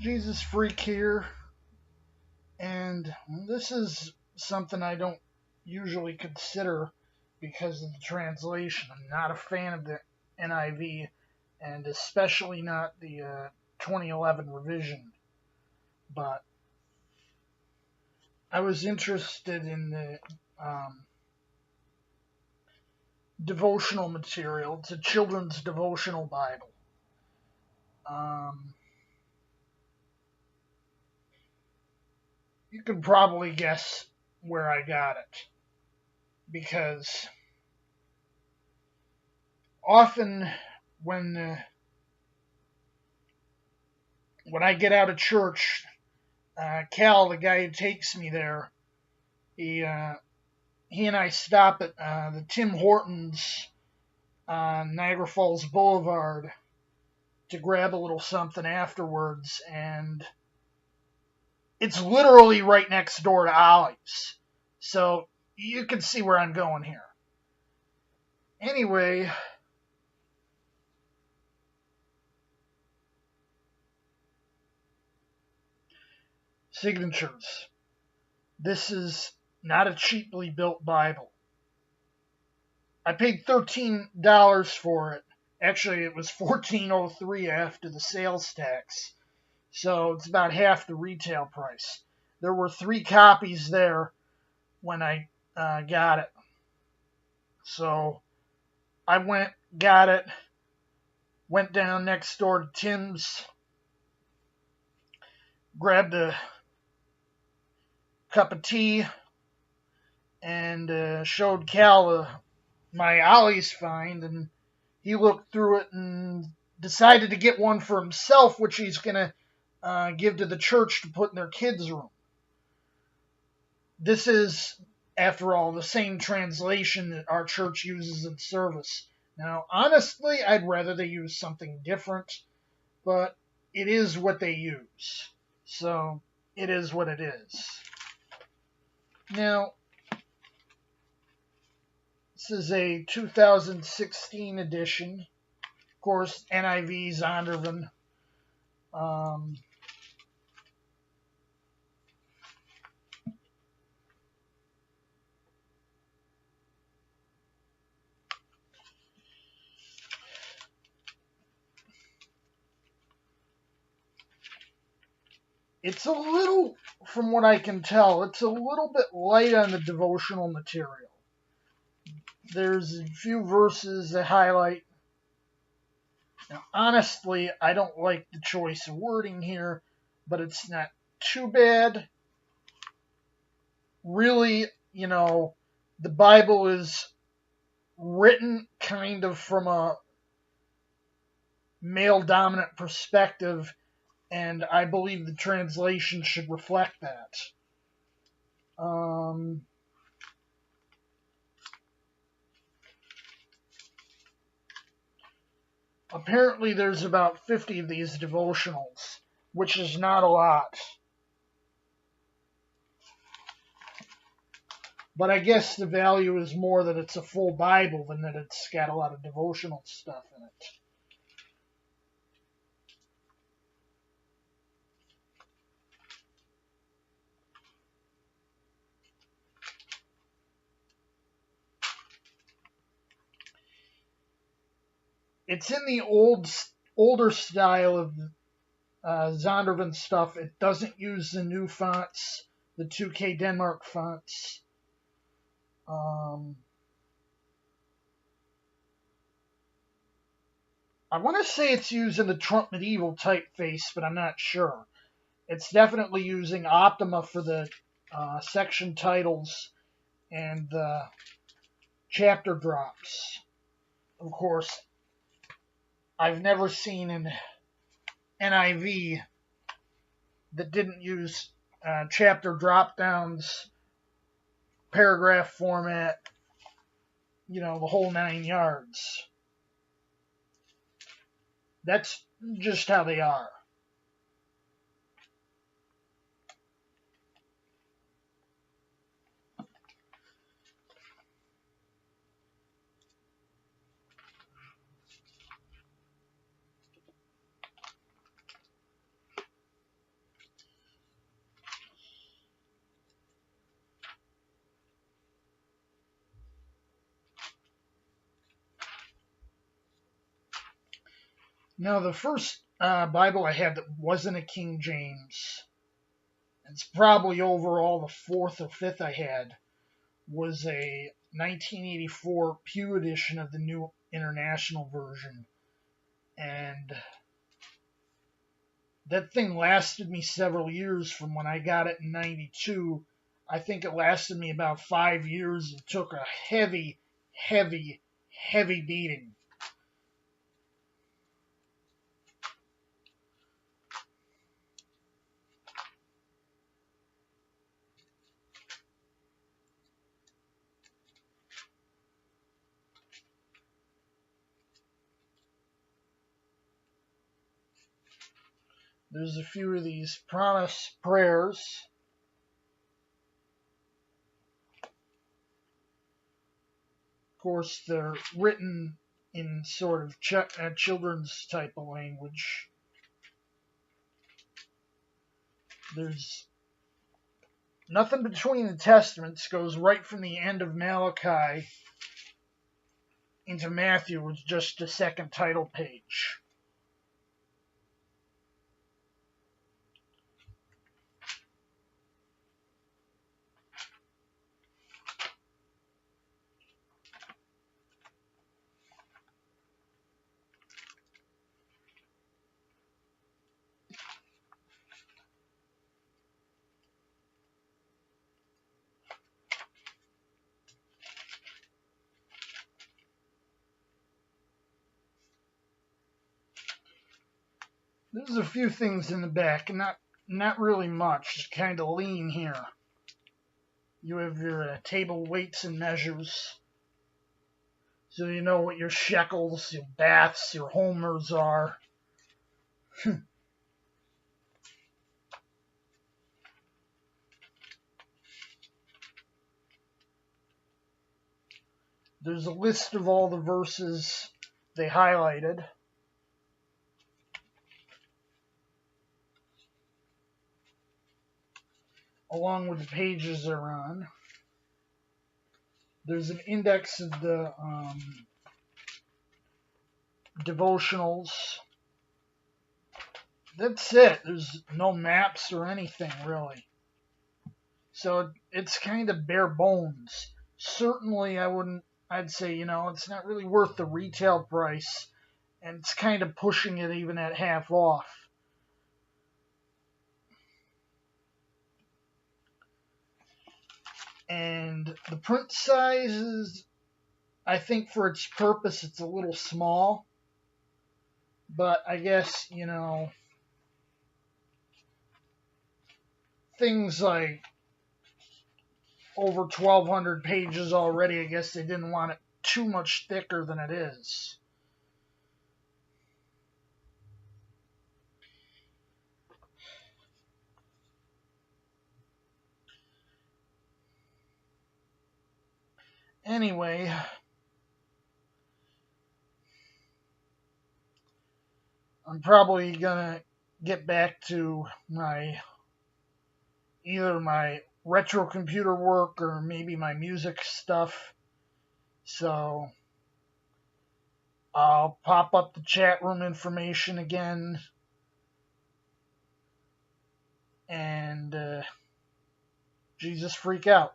Jesus Freak here, and this is something I don't usually consider because of the translation. I'm not a fan of the NIV, and especially not the 2011 revision. But I was interested in the devotional material. It's a children's devotional Bible. You can probably guess where I got it, because often when I get out of church, Cal, the guy who takes me there, he and I stop at the Tim Hortons on Niagara Falls Boulevard to grab a little something afterwards, and it's literally right next door to Ollie's. So you can see where I'm going here. Anyway, signatures. This is not a cheaply built Bible. I paid $13 for it. Actually, it was $14.03 after the sales tax. So it's about half the retail price. There were 3 copies there when I got it. So I got it, went down next door to Tim's, grabbed a cup of tea, and showed Cal my Ollie's find, and he looked through it and decided to get one for himself, which he's going to give to the church to put in their kids' room. This is, after all, the same translation that our church uses in service. Now, honestly, I'd rather they use something different, but it is what they use. So, it is what it is. Now, this is a 2016 edition. Of course, NIV Zondervan. It's a little, from what I can tell, it's a little bit light on the devotional material. There's a few verses that highlight. Now, honestly, I don't like the choice of wording here, but it's not too bad. Really, the Bible is written kind of from a male-dominant perspective, and I believe the translation should reflect that. Apparently there's about 50 of these devotionals, which is not a lot. But I guess the value is more that it's a full Bible than that it's got a lot of devotional stuff in it. It's in the older style of Zondervan stuff. It doesn't use the new fonts, the 2K Denmark fonts. I want to say it's using the Trump Medieval typeface, but I'm not sure. It's definitely using Optima for the section titles and the chapter drops. Of course, I've never seen an NIV that didn't use chapter drop downs, paragraph format, the whole 9 yards. That's just how they are. Now, the first Bible I had that wasn't a King James, it's probably overall the fourth or fifth I had, was a 1984 Pew edition of the New International Version. And that thing lasted me several years from when I got it in 92. I think it lasted me about 5 years. It took a heavy, heavy, heavy beating. There's a few of these promise prayers. Of course, they're written in sort of children's type of language. There's nothing between the testaments, goes right from the end of Malachi into Matthew with just the second title page. There's a few things in the back, not really much, just kind of lean here. You have your table weights and measures, so you know what your shekels, your baths, your homers are. There's a list of all the verses they highlighted. Along with the pages they're on. There's an index of the devotionals. That's it. There's no maps or anything, really. So it's kind of bare bones. Certainly, I'd say, it's not really worth the retail price, and it's kind of pushing it even at half off. And the print size is, I think for its purpose, it's a little small. But I guess, things like over 1,200 pages already, I guess they didn't want it too much thicker than it is. Anyway, I'm probably gonna get back to either my retro computer work or maybe my music stuff. So I'll pop up the chat room information again. And Jesus freak out.